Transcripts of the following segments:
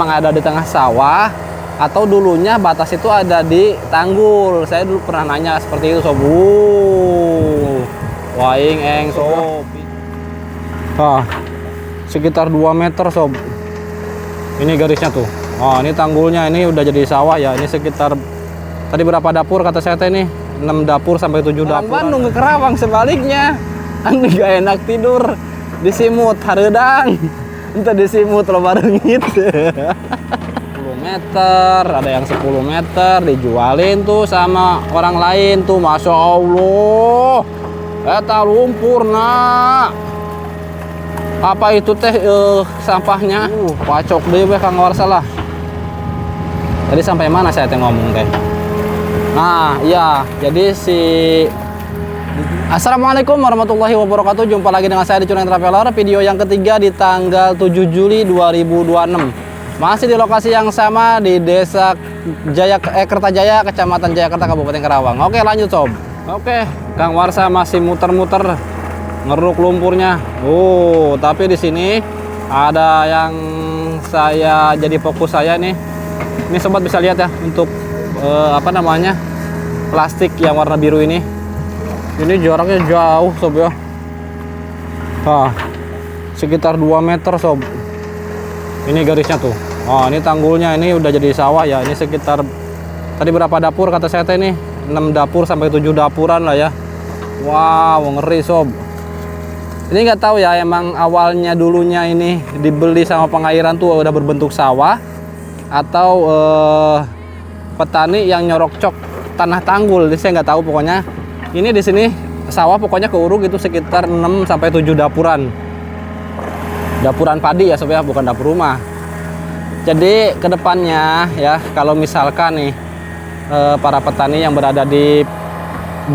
emang ada di tengah sawah atau dulunya batas itu ada di tanggul. Saya dulu pernah nanya seperti itu sob. Waing eng sob. Sekitar 2 meter sob. Ini garisnya tuh. Ini tanggulnya, ini udah jadi sawah ya. Ini sekitar tadi berapa dapur kata saya teh nih? 6 dapur sampai 7 dapur. Bandung ke Karawang sebaliknya. Anu gak enak tidur disimut hareudang. Ente disimut lo barengit. 10 meter, ada yang 10 meter dijualin tuh sama orang lain tuh. Masya Allah. Eta lumpur nak. Apa itu teh sampahnya? Pacok deh Kang Warsa lah. Tadi sampai mana saya teh ngomong teh? Nah, iya. Jadi Assalamualaikum warahmatullahi wabarakatuh. Jumpa lagi dengan saya di Cuneng Traveler. Video yang ketiga di tanggal 7 Juli 2026. Masih di lokasi yang sama di Desa Kertajaya, Kecamatan Jayakarta, Kabupaten Karawang. Oke, lanjut sob. Oke, Kang Warsa masih muter-muter ngeruk lumpurnya. Tapi di sini ada yang saya jadi fokus saya nih. Ini sobat bisa lihat ya untuk apa namanya? Plastik yang warna biru ini. Ini jaraknya jauh sob ya. Sekitar 2 meter sob. Ini garisnya tuh. Ini tanggulnya, ini udah jadi sawah ya. Ini sekitar tadi berapa dapur kata saya teh nih? 6 dapur sampai 7 dapuran lah ya. Wow, ngeri sob. Ini nggak tahu ya, emang awalnya dulunya ini dibeli sama pengairan tuh udah berbentuk sawah atau petani yang nyorok-cok tanah tanggul. Jadi saya nggak tahu, pokoknya ini di sini sawah pokoknya keuruk itu sekitar 6 sampai 7 dapuran. Dapuran padi ya sob ya, bukan dapur rumah. Jadi kedepannya ya, kalau misalkan nih para petani yang berada di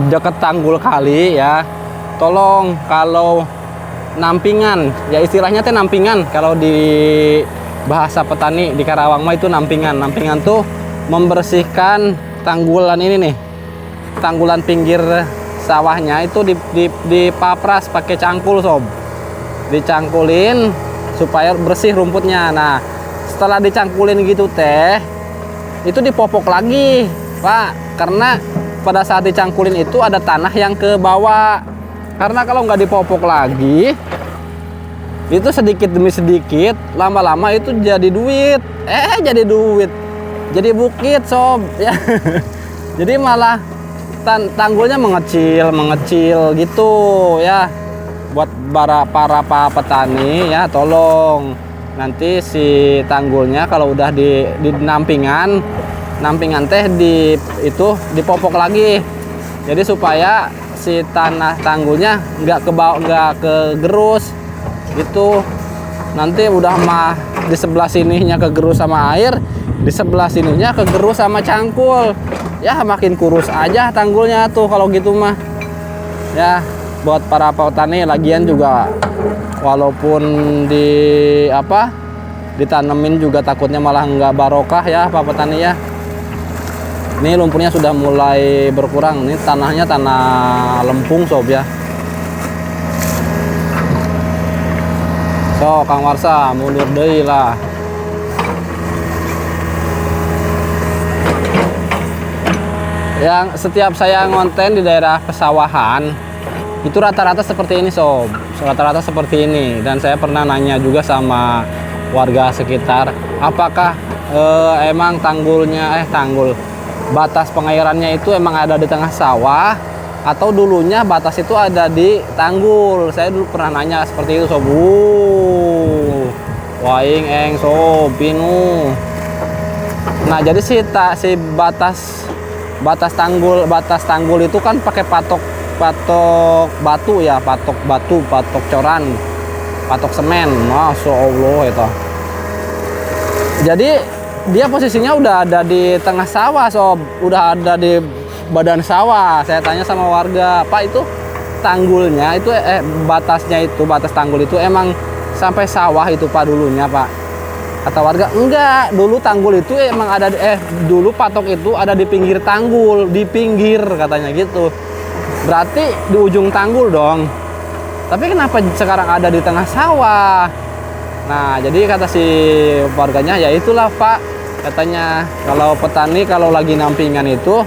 dekat tanggul kali ya, tolong kalau nampingan, ya istilahnya teh nampingan, kalau di bahasa petani di Karawang mah itu nampingan. Nampingan tuh membersihkan tanggulan ini nih, tanggulan pinggir sawahnya itu dipapras pakai cangkul sob. Dicangkulin supaya bersih rumputnya. Nah, setelah dicangkulin gitu teh, itu dipopok lagi Pak, karena pada saat dicangkulin itu ada tanah yang ke bawah. Karena kalau nggak dipopok lagi, itu sedikit demi sedikit, lama-lama itu jadi duit. Jadi duit, jadi bukit sob ya. Jadi malah tanggulnya mengecil gitu ya. Buat para petani ya, tolong nanti si tanggulnya kalau udah di nampingan teh itu dipopok lagi. Jadi supaya si tanah tanggulnya nggak kegerus gitu. Nanti udah mah di sebelah sininya kegerus sama air, di sebelah sininya kegerus sama cangkul. Ya makin kurus aja tanggulnya tuh kalau gitu mah. Ya buat para petani, lagian juga walaupun ditanemin juga takutnya malah nggak barokah ya Pak petani ya. Ini lumpurnya sudah mulai berkurang. Ini tanahnya tanah lempung sob ya. So Kang Warsa mundur deui lah. Yang setiap saya ngonten di daerah pesawahan itu rata-rata seperti ini sob. Rata-rata seperti ini. Dan saya pernah nanya juga sama warga sekitar, apakah emang batas pengairannya itu emang ada di tengah sawah atau dulunya batas itu ada di tanggul. Saya dulu pernah nanya seperti itu sob. Waing eng sob pinu. Nah jadi si batas tanggul itu kan pakai patok batu ya, patok coran, patok semen. Masya Allah itu. Jadi dia posisinya udah ada di tengah sawah sob, udah ada di badan sawah. Saya tanya sama warga, Pak itu tanggulnya itu batas tanggul itu emang sampai sawah itu Pak dulunya Pak? Kata warga, enggak, dulu tanggul itu emang ada dulu patok itu ada di pinggir tanggul, di pinggir katanya gitu. Berarti di ujung tanggul dong. Tapi kenapa sekarang ada di tengah sawah? Nah, jadi kata si warganya, ya itulah Pak, katanya kalau petani kalau lagi nampingan itu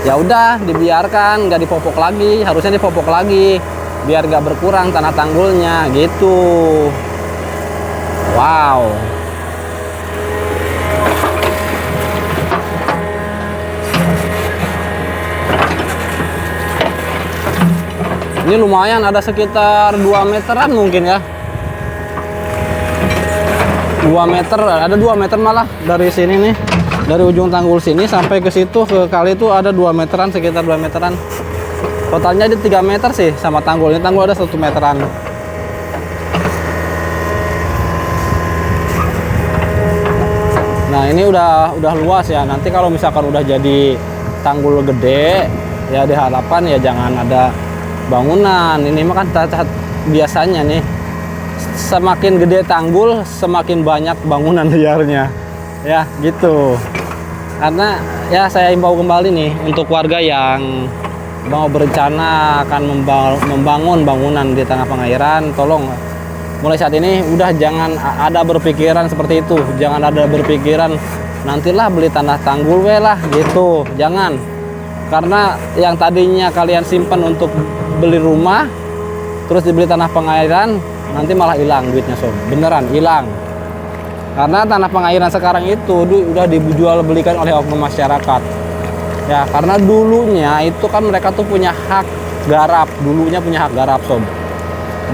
ya udah dibiarkan, nggak dipopok lagi, harusnya dipopok lagi biar nggak berkurang tanah tanggulnya gitu. Wow. Ini lumayan, ada sekitar 2 meteran mungkin ya. 2 meter, ada 2 meter malah dari sini nih. Dari ujung tanggul sini sampai ke situ ke kali itu ada 2 meteran, sekitar 2 meteran. Totalnya di 3 meter sih sama tanggul. Ini tanggul ada 1 meteran. Nah, ini udah luas ya. Nanti kalau misalkan udah jadi tanggul gede, ya diharapkan ya jangan ada bangunan. Ini mah kan biasanya nih semakin gede tanggul semakin banyak bangunan liarnya ya gitu. Karena ya saya imbau kembali nih untuk warga yang mau berencana akan membangun bangunan di tengah pengairan, tolong mulai saat ini udah jangan ada berpikiran seperti itu. Jangan ada berpikiran nantilah beli tanah tanggul lah gitu, jangan. Karena yang tadinya kalian simpan untuk beli rumah terus dibeli tanah pengairan, nanti malah hilang duitnya sob, beneran hilang. Karena tanah pengairan sekarang itu udah dijual belikan oleh oknum masyarakat ya, karena dulunya itu kan mereka tuh punya hak garap, dulunya punya hak garap sob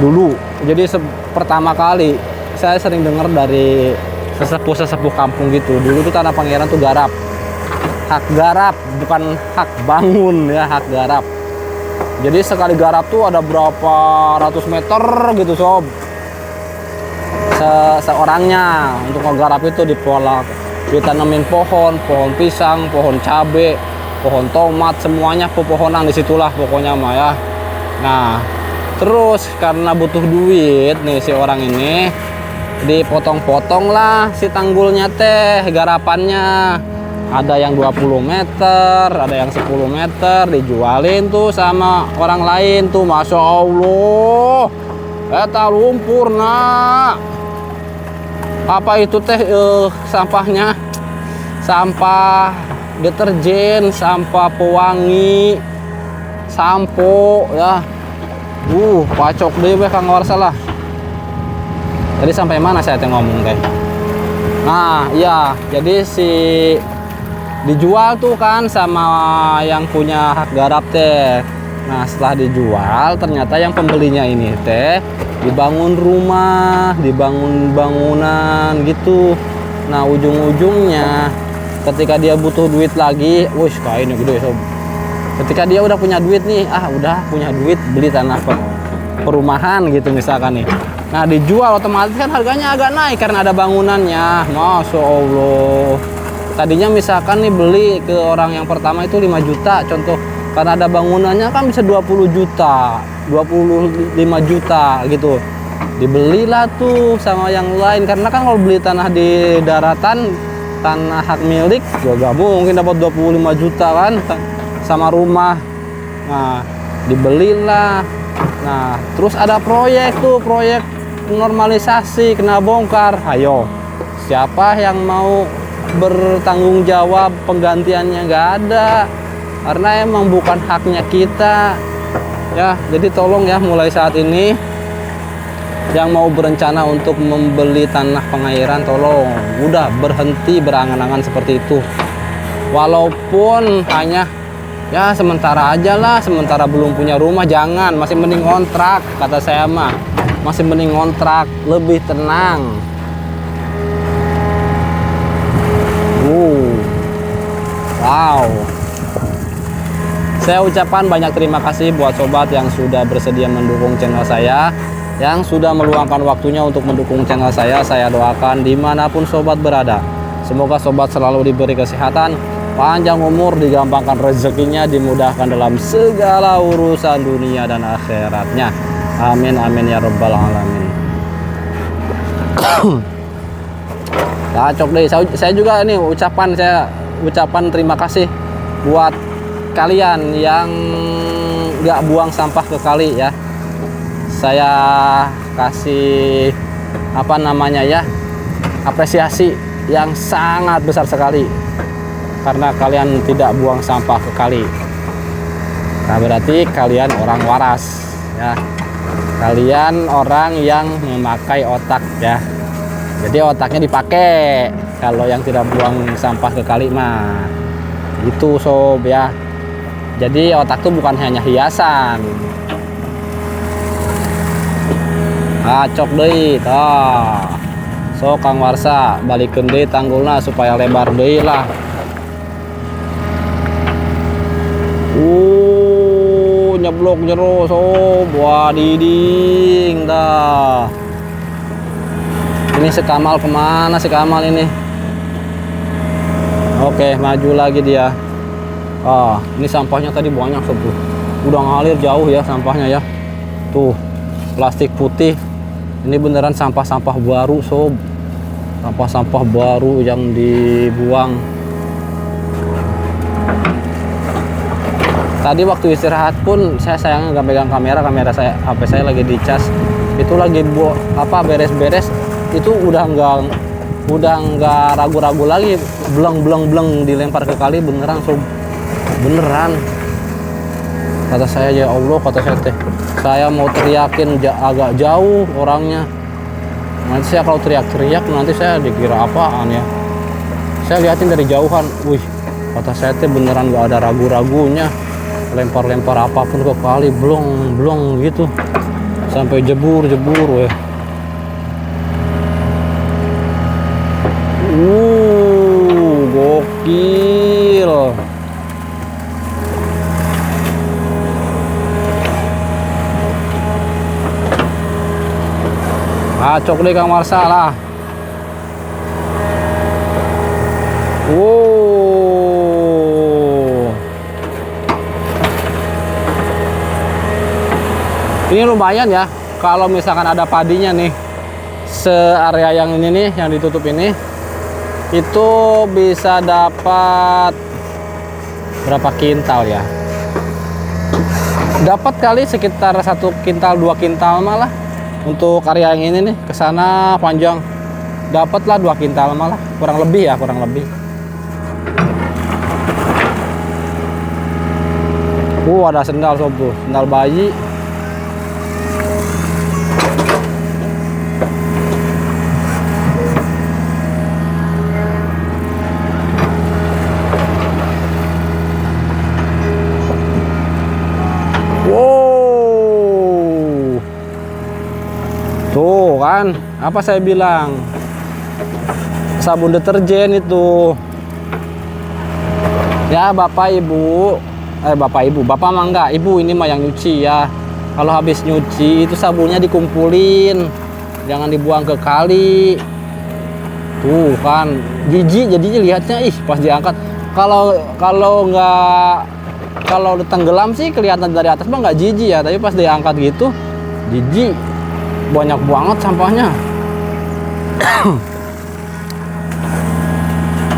dulu. Jadi pertama kali saya sering dengar dari sesepuh kampung gitu, dulu tuh tanah pengairan tuh garap, hak garap, bukan hak bangun ya, hak garap. Jadi sekali garap tuh ada berapa ratus meter gitu sob, seorangnya untuk ngegarap itu dipolak, ditanemin pohon pisang, pohon cabe, pohon tomat, semuanya pepohonan disitulah pokoknya mah ya. Nah terus karena butuh duit nih si orang ini, dipotong-potong lah si tanggulnya teh, garapannya. Ada yang 20 meter, ada yang 10 meter, dijualin tuh sama orang lain tuh. Masya Allah, eta lumpur nak. Apa itu teh sampahnya? Sampah deterjen, sampah pewangi, sampo ya. Pacok deh Kang Warsa lah. Jadi sampai mana saya teh ngomong teh? Nah, iya, jadi si dijual tuh kan sama yang punya hak garap teh. Nah, setelah dijual ternyata yang pembelinya ini teh dibangun rumah, dibangun bangunan gitu. Nah, ujung-ujungnya ketika dia butuh duit lagi, wush kainnya gede sob. Ketika dia udah punya duit nih, udah punya duit beli tanah perumahan gitu misalkan nih. Nah, dijual otomatis kan harganya agak naik karena ada bangunannya. Masya Allah. Tadinya misalkan nih beli ke orang yang pertama itu 5 juta contoh, karena ada bangunannya kan bisa 20 juta, 25 juta gitu. Dibelilah tuh sama yang lain, karena kan kalau beli tanah di daratan, tanah hak milik juga gak mungkin dapat 25 juta kan sama rumah. Nah, dibelilah. Nah, terus ada proyek tuh, proyek normalisasi kena bongkar. Ayo, siapa yang mau bertanggung jawab penggantiannya? Nggak ada, karena emang bukan haknya kita ya. Jadi tolong ya, mulai saat ini yang mau berencana untuk membeli tanah pengairan, tolong udah berhenti berangan-angan seperti itu. Walaupun hanya ya sementara aja lah, sementara belum punya rumah, jangan, masih mending kontrak. Kata saya mah masih mending kontrak, lebih tenang. Wow. Saya ucapkan banyak terima kasih buat sobat yang sudah bersedia mendukung channel saya, yang sudah meluangkan waktunya untuk mendukung channel saya. Saya doakan dimanapun sobat berada, semoga sobat selalu diberi kesehatan, panjang umur, digampangkan rezekinya, dimudahkan dalam segala urusan dunia dan akhiratnya. Amin amin ya rabbal alamin. Cocok deh. Saya juga ini ucapan terima kasih buat kalian yang nggak buang sampah ke kali ya. Saya kasih apa namanya ya, apresiasi yang sangat besar sekali karena kalian tidak buang sampah ke kali. Nah, berarti kalian orang waras ya. Kalian orang yang memakai otak ya. Jadi otaknya dipakai kalau yang tidak buang sampah ke kali mah. Itu sob ya. Jadi otak tuh bukan hanya hiasan. Cok deui tah. So Kang Warsa balikeun deui tanggulna supaya lebar deui lah. Nyeblok jero sob. Wah diding dah. Ini si Kamal kemana si Kamal ini? Oke, maju lagi dia. Ini sampahnya tadi banyak sob. Udah ngalir jauh ya sampahnya ya. Tuh, plastik putih. Ini beneran sampah-sampah baru sob. Sampah-sampah baru yang dibuang. Tadi waktu istirahat pun saya sayangnya nggak pegang kamera saya, HP saya lagi dicas. Itu lagi beres-beres. Itu udah nggak ragu-ragu lagi, bleng dilempar ke kali beneran sob. Beneran. Kata saya ya Allah, kata saya teh, saya mau teriakin agak jauh orangnya. Nanti saya kalau teriak-teriak nanti saya dikira apaan ya. Saya liatin dari jauhan, wih, kata saya teh beneran nggak ada ragu-ragunya. Lempar-lempar apapun ke kali, blong gitu sampai jebur weh. Gokil. Cok deh Kang Warsa lah. Ini lumayan ya, kalau misalkan ada padinya nih, searea yang ini nih, yang ditutup ini, itu bisa dapat berapa kintal ya? Dapat kali sekitar 1 kintal, 2 kintal malah. Untuk area yang ini nih, ke sana panjang, dapatlah 2 kintal malah, kurang lebih ya, kurang lebih. Ada sendal sob tuh, sendal bayi. Tuh kan, apa saya bilang, sabun deterjen itu ya. Bapak mah enggak, ibu ini mah yang nyuci ya. Kalau habis nyuci itu sabunnya dikumpulin, jangan dibuang ke kali. Tuh kan, jijik jadinya lihatnya, pas diangkat. Kalau tenggelam sih kelihatan dari atas mah nggak jijik ya, tapi pas diangkat gitu jijik. Banyak banget sampahnya.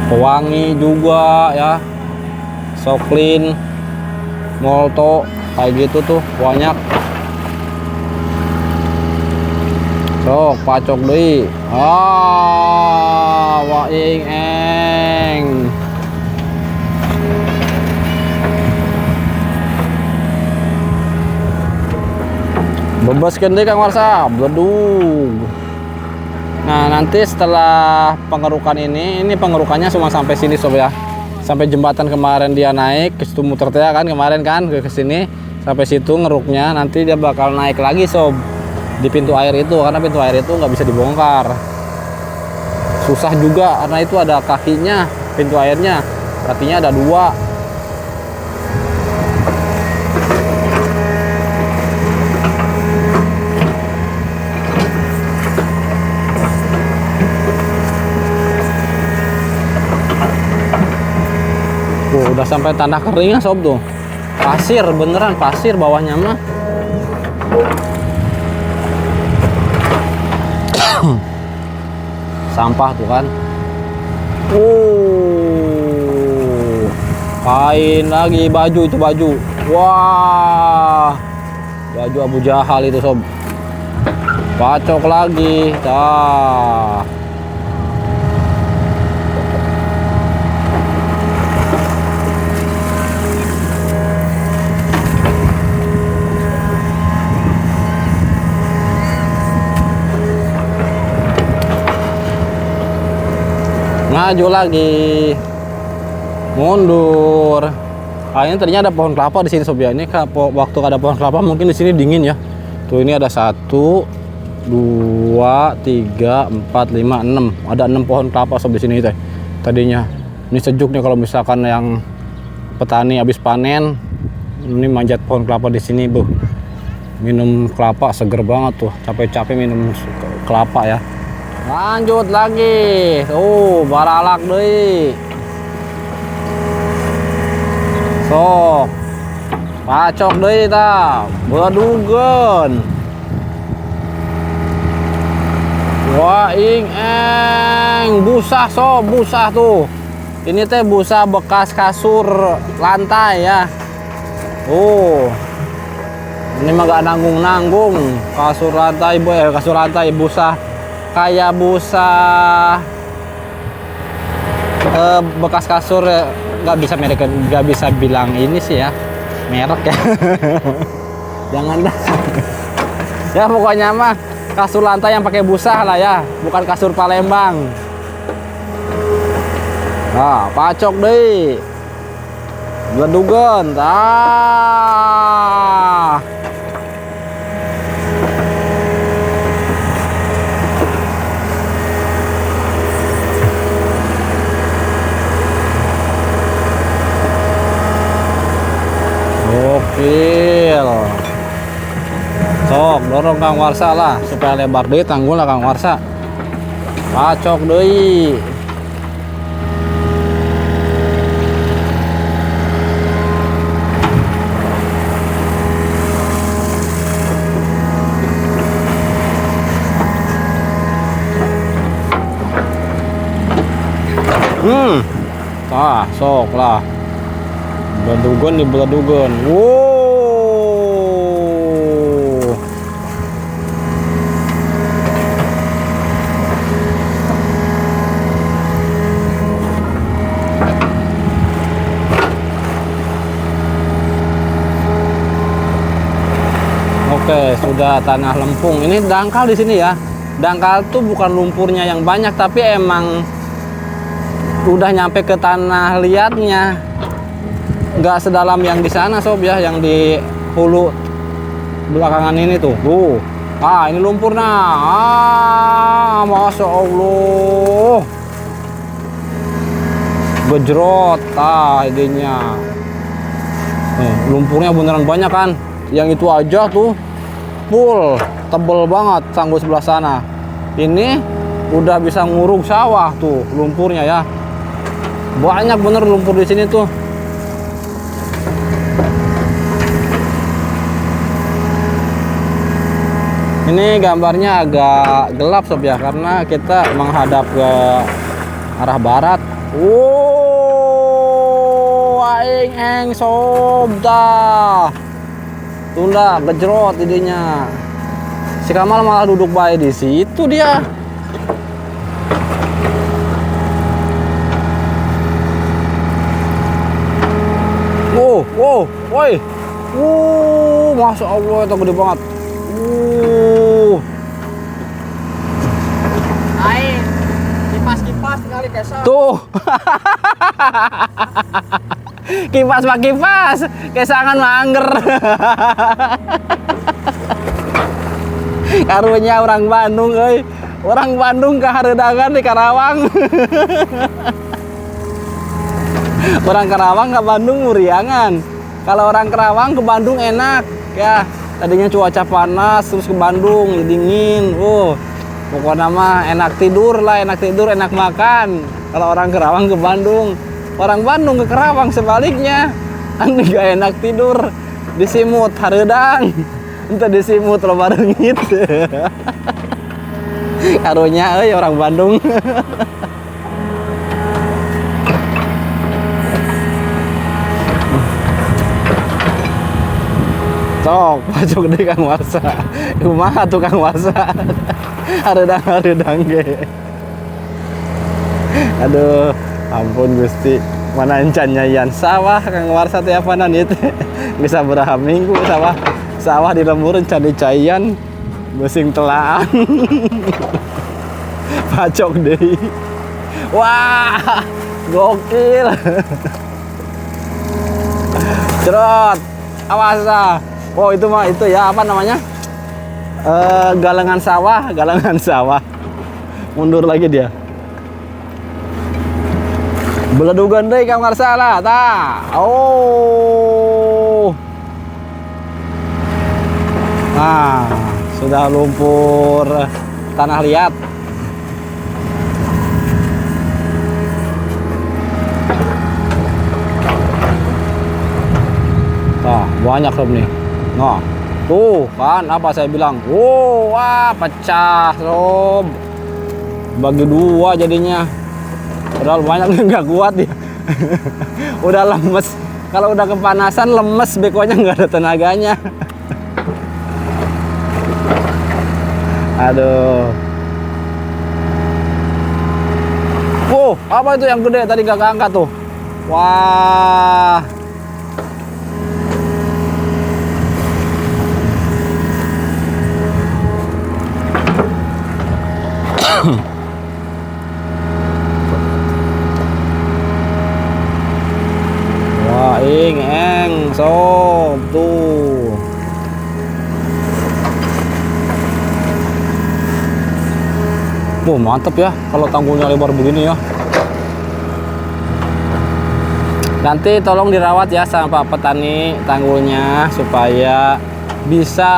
Pewangi juga ya, so clean, molto kayak gitu tuh banyak. Sok pacok deui. Waing eng. Bebaskan deh Kang Warsa, bledug. Nah nanti setelah pengerukan ini pengerukannya cuma sampai sini sob ya, sampai jembatan kemarin dia naik ke situ muter ya kan, kemarin kan ke sini sampai situ ngeruknya. Nanti dia bakal naik lagi sob di pintu air itu, karena pintu air itu nggak bisa dibongkar, susah juga karena itu ada kakinya pintu airnya, artinya ada 2. Udah sampai tanah keringnya sob tuh, pasir beneran, pasir bawahnya mah. Sampah tuh kan. Kain lagi, baju itu baju. Wah, baju Abu Jahal itu sob. Pacok lagi. Dah. Maju lagi, mundur. Ah, ini tadinya ada pohon kelapa di sini sob ya. Ini waktu ada pohon kelapa mungkin di sini dingin ya. Tuh ini ada 1, 2, 3, 4, 5, 6. Ada 6 pohon kelapa sob di sini teh. Tadinya ini sejuk nih kalau misalkan yang petani habis panen ini manjat pohon kelapa di sini, Bu. Minum kelapa seger banget tuh. Capek-capek minum kelapa ya. Lanjut lagi. Baralak deui. Sok. Pacok deui tah. Beladugeun. Wah, busah sob, busah tuh. Ini teh busa bekas kasur lantai ya. Ini mah gak nanggung-nanggung. Kasur lantai busa. Kayak busa bekas kasur, nggak bisa bilang ini sih ya merek ya. Jangan dah. Ya pokoknya mah kasur lantai yang pakai busa lah ya, bukan kasur Palembang. Nah, pacok deh, gledugen. Gokil. Sok dorong Kang Warsa lah supaya lebar deh tanggul lah Kang Warsa. Pacok deui. Sok lah. Beladugeun di beladugeun. Wow. Oke, sudah tanah lempung. Ini dangkal di sini ya. Dangkal tuh bukan lumpurnya yang banyak, tapi emang udah nyampe ke tanah liatnya. Nggak sedalam yang di sana sob ya, yang di hulu belakangan ini tuh. Ini lumpur nah. Masya Allah. Gejrot. Idenya. Lumpurnya beneran banyak kan. Yang itu aja tuh full, tebel banget sanggul sebelah sana. Ini udah bisa nguruk sawah tuh lumpurnya ya. Banyak bener lumpur di sini tuh. Ini gambarnya agak gelap sob ya, karena kita menghadap ke arah barat. Aing sob dah. Tunda gejrot idenya. Si Kamal malah duduk baik di situ dia. Woi. Masya Allah itu gede banget. Kipas kali kesel. Tuh. Kipas pak kipas, kesangan manger. Karunya orang Bandung, orang Bandung ke Haredangan di Karawang. Orang Karawang ke Bandung muriangan. Kalau orang Karawang ke Bandung enak ya. Tadinya cuaca panas terus ke Bandung dingin. Pokoknya mah enak tidur, enak makan. Kalau orang Karawang ke Bandung, orang Bandung ke Karawang sebaliknya. Anu gak enak tidur, disimut hareudang. Ente disimut lo bareungit. Karunya orang Bandung. Sok, pojok deh Kang Warsa. Kumaha tuh Kang Warsa? Hareudang ge. Aduh, ampun Gusti. Mana encannya yan sawah Kang Warsa teh apanan ieu teh. Bisa berapa minggu sawah di lembur encan dicayan musim telaan. Pacok deui. Wah, gokil. Cerot. Awas ah. Oh, itu mah itu ya apa namanya? Galengan sawah. Mundur lagi dia. Beledugan deui Kang Warsa lah, tah. Oh. Nah, sudah lumpur tanah liat. Nah, banyak sob nih. Nah, tuh kan apa saya bilang. Wow, wah pecah sob. Bagi dua jadinya. Padahal banyak nggak kuat dia. Udah lemes. Kalau udah kepanasan lemes bekonya nggak ada tenaganya. Aduh. Wow, apa itu yang gede tadi nggak keangkat tuh? Wah. Wah, eng sob tuh. Tuh mantep ya kalau tanggulnya lebar begini ya. Nanti tolong dirawat ya sama Pak Petani tanggulnya supaya bisa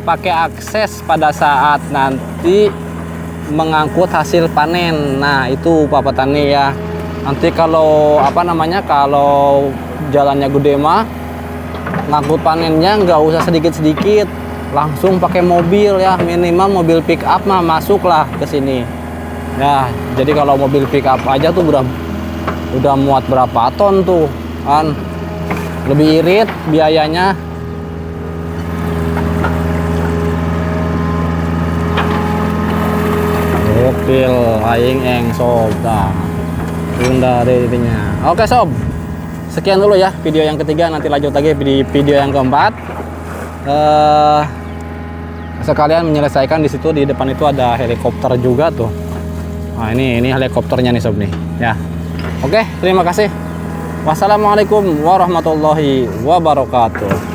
pakai akses pada saat nanti mengangkut hasil panen. Nah itu Pak Petani ya. Nanti kalau apa namanya, kalau jalannya gede mah ngangkut panennya nggak usah sedikit-sedikit, langsung pakai mobil ya, minimal mobil pick up mah masuklah ke sini. Nah jadi kalau mobil pick up aja tuh udah muat berapa ton tuh kan, lebih irit biayanya. Gokil, aing eng sob. Nah, tunda ininya. Oke sob, sekian dulu ya video yang ketiga. Nanti lanjut lagi di video yang keempat. Sekalian menyelesaikan di situ, di depan itu ada helikopter juga tuh. Nah ini helikopternya nih sob nih ya. Oke, terima kasih. Wassalamualaikum warahmatullahi wabarakatuh.